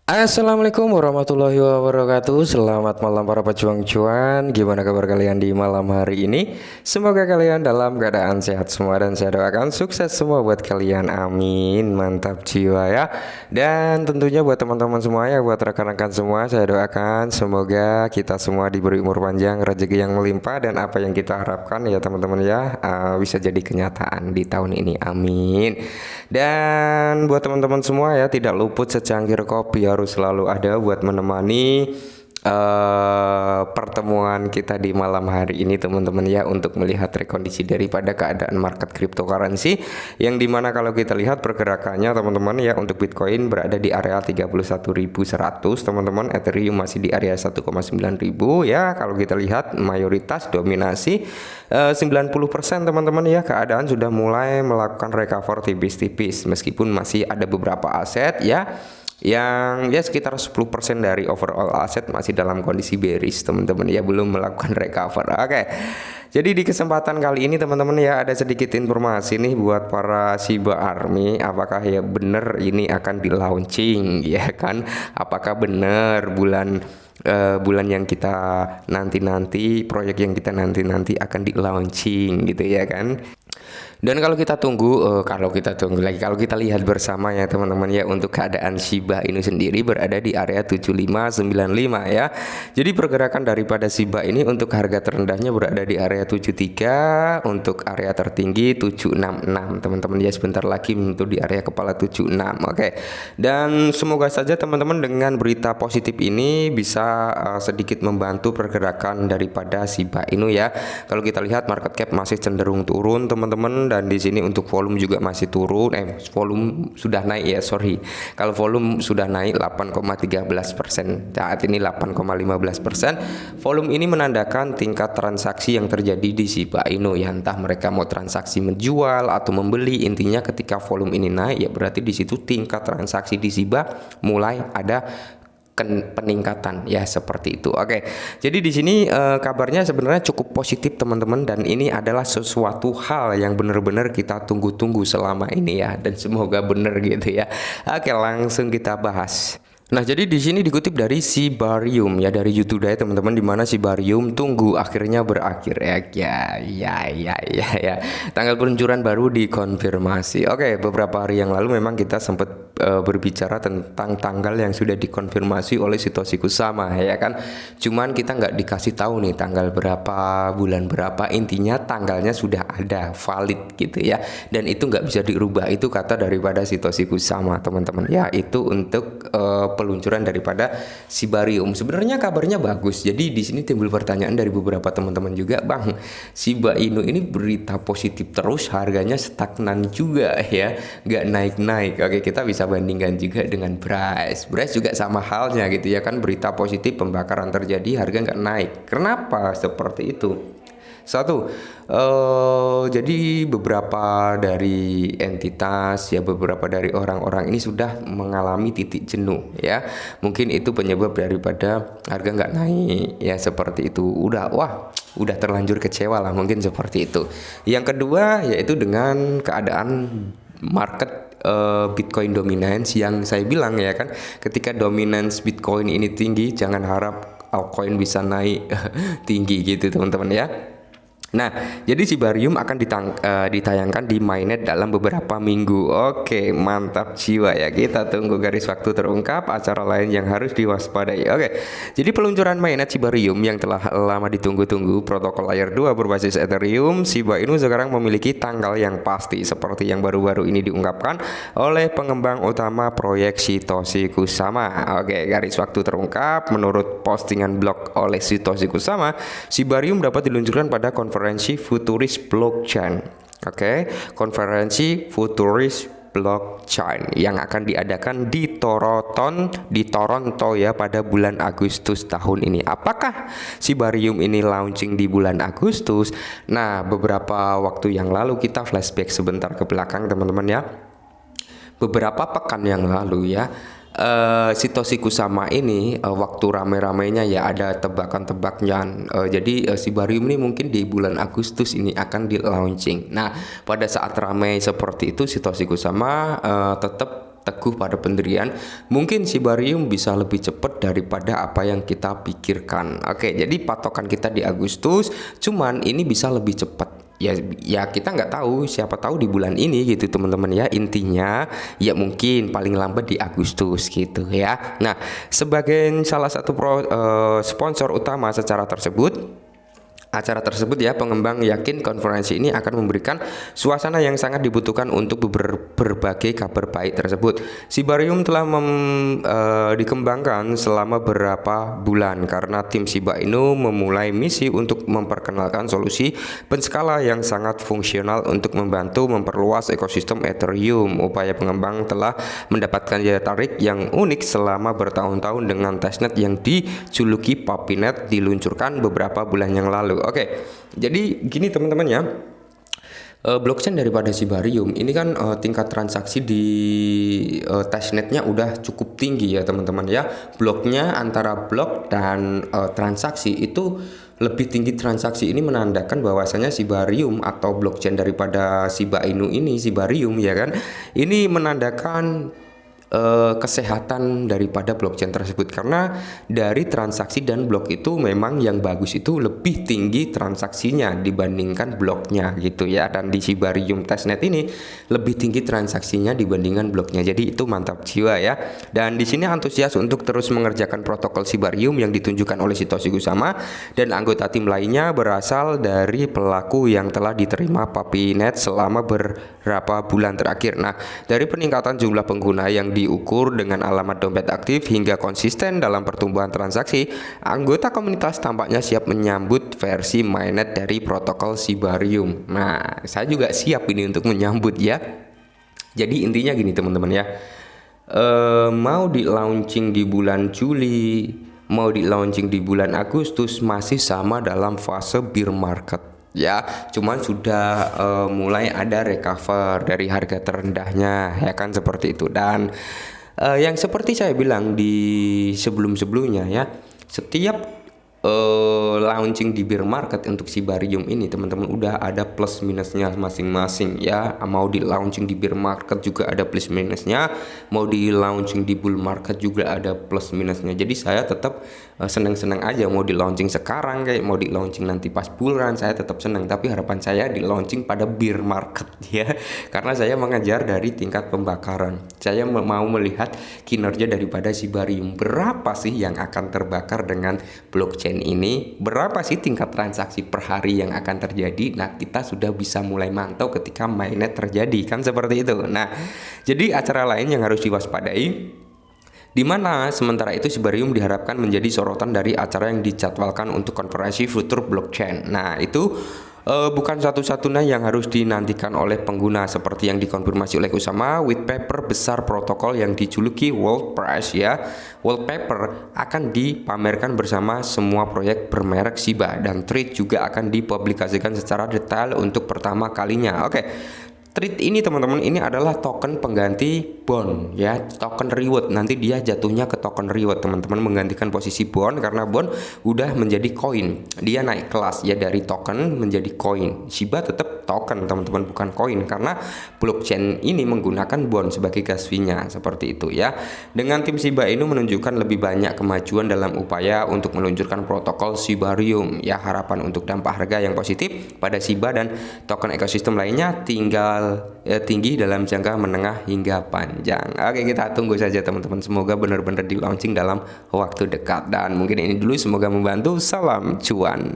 Assalamualaikum warahmatullahi wabarakatuh. Selamat malam para pejuang cuan. Gimana kabar kalian di malam hari ini? Semoga kalian dalam keadaan sehat semua dan saya doakan sukses semua buat kalian. Amin. Mantap jiwa ya. Dan tentunya buat teman-teman semua ya, buat rekan-rekan semua, saya doakan semoga kita semua diberi umur panjang, rezeki yang melimpah dan apa yang kita harapkan ya teman-teman ya, bisa jadi kenyataan di tahun ini. Amin. Dan buat teman-teman semua ya, tidak luput secangkir kopi harus selalu ada buat menemani pertemuan kita di malam hari ini teman-teman ya, untuk melihat rekondisi daripada keadaan market cryptocurrency yang dimana kalau kita lihat pergerakannya teman-teman ya, untuk Bitcoin berada di area 31.100 teman-teman, Ethereum masih di area 1,9 ribu ya. Kalau kita lihat mayoritas dominasi 90% teman-teman ya, keadaan sudah mulai melakukan recover tipis-tipis meskipun masih ada beberapa aset ya yang ya sekitar 10% dari overall aset masih dalam kondisi bearish teman-teman ya, belum melakukan recover. Oke. Jadi di kesempatan kali ini teman-teman ya, ada sedikit informasi nih buat para Shiba Army, apakah ya bener ini akan di launching ya kan? Apakah bener bulan yang kita nanti-nanti, proyek yang kita nanti-nanti akan di launching gitu ya kan? Dan kalau kita tunggu, kalau kita lihat bersama ya teman-teman ya, untuk keadaan Shiba ini sendiri berada di area 7595 ya. Jadi pergerakan daripada Shiba ini untuk harga terendahnya berada di area 73, untuk area tertinggi 766 teman-teman ya, sebentar lagi menyentuh di area kepala 76. Oke. Dan semoga saja teman-teman dengan berita positif ini bisa sedikit membantu pergerakan daripada Shiba Inu ya. Kalau kita lihat market cap masih cenderung turun teman-teman, dan di sini untuk volume juga masih turun. Volume sudah naik ya, sorry. Kalau volume sudah naik 8,13%. Saat ini 8,15%. Volume ini menandakan tingkat transaksi yang terjadi di Shiba Inu ya, entah mereka mau transaksi menjual atau membeli. Intinya ketika volume ini naik ya berarti di situ tingkat transaksi di Shiba mulai ada peningkatan ya, seperti itu. Oke. Jadi di sini kabarnya sebenarnya cukup positif teman-teman, dan ini adalah sesuatu hal yang benar-benar kita tunggu-tunggu selama ini ya, dan semoga benar gitu ya. Oke, langsung kita bahas. Nah, jadi di sini dikutip dari Sibarium ya, dari YouTube ya teman-teman, di mana Sibarium tunggu akhirnya berakhir ya. Tanggal peluncuran baru dikonfirmasi. Oke, beberapa hari yang lalu memang kita sempat berbicara tentang tanggal yang sudah dikonfirmasi oleh Satoshi Kusama ya kan. Cuman kita nggak dikasih tahu nih tanggal berapa, bulan berapa, intinya tanggalnya sudah ada, valid gitu ya. Dan itu nggak bisa dirubah, itu kata daripada Satoshi Kusama teman-teman ya. Itu untuk peluncuran daripada Sibarium. Sebenarnya kabarnya bagus. Jadi di sini timbul pertanyaan dari beberapa teman-teman juga, Bang, Shiba Inu ini berita positif terus, harganya stagnan juga ya, nggak naik-naik. Oke, kita bisa bandingkan juga dengan Bryce. Bryce juga sama halnya gitu ya kan, berita positif pembakaran terjadi, harga nggak naik. Kenapa seperti itu? Satu, jadi beberapa dari entitas ya, beberapa dari orang-orang ini sudah mengalami titik jenuh ya. Mungkin itu penyebab daripada harga nggak naik ya, seperti itu. Udah terlanjur kecewa lah, mungkin seperti itu. Yang kedua yaitu dengan keadaan market Bitcoin dominance yang saya bilang ya kan, ketika dominance Bitcoin ini tinggi, jangan harap altcoin bisa naik tinggi gitu teman-teman ya. Nah, jadi Sibarium akan ditayangkan di mainnet dalam beberapa minggu. Oke, mantap jiwa ya. Kita tunggu garis waktu terungkap acara lain yang harus diwaspadai. Oke, jadi peluncuran mainnet Sibarium yang telah lama ditunggu-tunggu, protokol layer 2 berbasis Ethereum, Shiba Inu sekarang memiliki tanggal yang pasti seperti yang baru-baru ini diungkapkan oleh pengembang utama proyek Satoshi Kusama. Oke, garis waktu terungkap. Menurut postingan blog oleh Satoshi Kusama, Sibarium dapat diluncurkan pada konferensi Futurist Blockchain. Oke, konferensi Futurist Blockchain yang akan diadakan di Toronto ya pada bulan Agustus tahun ini. Apakah Sibarium ini launching di bulan Agustus? Nah, beberapa waktu yang lalu kita flashback sebentar ke belakang teman-teman ya. Beberapa pekan yang lalu ya, Satoshi Kusama ini waktu rame-ramenya ya ada tebakan-tebaknya. Jadi Sibarium ini mungkin di bulan Agustus ini akan di launching. Nah, pada saat ramai seperti itu Satoshi Kusama tetap teguh pada pendirian, mungkin Sibarium bisa lebih cepat daripada apa yang kita pikirkan. Oke, jadi patokan kita di Agustus, cuman ini bisa lebih cepat. Ya kita nggak tahu, siapa tahu di bulan ini gitu teman-teman ya. Intinya ya mungkin paling lambat di Agustus gitu ya. Nah, sebagai salah satu sponsor utama acara tersebut ya, pengembang yakin konferensi ini akan memberikan suasana yang sangat dibutuhkan untuk berbagai kabar baik tersebut. Sibarium telah dikembangkan selama beberapa bulan karena tim Shiba Inu memulai misi untuk memperkenalkan solusi penskala yang sangat fungsional untuk membantu memperluas ekosistem Ethereum. Upaya pengembang telah mendapatkan daya tarik yang unik selama bertahun-tahun dengan testnet yang dijuluki Puppynet diluncurkan beberapa bulan yang lalu. Oke, jadi gini teman-teman ya, blockchain daripada Sibarium ini kan tingkat transaksi di testnetnya udah cukup tinggi ya teman-teman ya. Bloknya antara blok dan transaksi itu lebih tinggi. Transaksi ini menandakan bahwasanya Sibarium atau blockchain daripada Shiba Inu ini, Sibarium ya kan, ini menandakan kesehatan daripada blockchain tersebut, karena dari transaksi dan blok itu memang yang bagus itu lebih tinggi transaksinya dibandingkan bloknya gitu ya. Dan di Sibarium testnet ini lebih tinggi transaksinya dibandingkan bloknya, jadi itu mantap jiwa ya. Dan di sini antusias untuk terus mengerjakan protokol Sibarium yang ditunjukkan oleh Satoshi Kusama dan anggota tim lainnya berasal dari pelaku yang telah diterima Puppynet selama beberapa bulan terakhir. Nah, dari peningkatan jumlah pengguna yang diukur dengan alamat dompet aktif hingga konsisten dalam pertumbuhan transaksi, anggota komunitas tampaknya siap menyambut versi mainnet dari protokol Sibarium. Nah, saya juga siap ini untuk menyambut ya. Jadi intinya gini teman-teman ya, mau di launching di bulan Juli, mau di launching di bulan Agustus, masih sama dalam fase bear market ya, cuman sudah mulai ada recover dari harga terendahnya ya kan, seperti itu. Dan yang seperti saya bilang di sebelum-sebelumnya ya, setiap launching di bear market untuk Sibarium ini teman-teman udah ada plus minusnya masing-masing ya. Mau di launching di bear market juga ada plus minusnya, mau di launching di bull market juga ada plus minusnya. Jadi saya tetap senang-senang aja, mau di launching sekarang kayak mau di launching nanti pas bull run, saya tetap senang. Tapi harapan saya di launching pada bear market ya, karena saya mengejar dari tingkat pembakaran. Saya mau melihat kinerja daripada Sibarium, berapa sih yang akan terbakar dengan blockchain ini, berapa sih tingkat transaksi per hari yang akan terjadi. Nah, kita sudah bisa mulai mantau ketika mainnet terjadi kan, seperti itu. Nah, jadi acara lain yang harus diwaspadai, di mana sementara itu Sibarium diharapkan menjadi sorotan dari acara yang dijadwalkan untuk konferensi Future Blockchain. Nah, itu bukan satu-satunya yang harus dinantikan oleh pengguna, seperti yang dikonfirmasi oleh Kusama. White paper besar protokol yang dijuluki World Price ya, World paper akan dipamerkan bersama semua proyek bermerek Shiba, dan Trade juga akan dipublikasikan secara detail untuk pertama kalinya. Oke. Trade ini teman-teman, ini adalah token pengganti bond ya, token reward. Nanti dia jatuhnya ke token reward teman-teman, menggantikan posisi bond, karena bond udah menjadi koin, dia naik kelas ya, dari token menjadi koin. Shiba tetap token teman-teman, bukan koin, karena blockchain ini menggunakan bond sebagai gas fee-nya, seperti itu ya. Dengan tim Shiba Inu menunjukkan lebih banyak kemajuan dalam upaya untuk meluncurkan protokol Sibarium ya. Harapan untuk dampak harga yang positif pada Shiba dan token ekosistem lainnya tinggal tinggi dalam jangka menengah hingga panjang. Oke, kita tunggu saja teman-teman, semoga benar-benar di launching dalam waktu dekat. Dan mungkin ini dulu, semoga membantu. Salam cuan.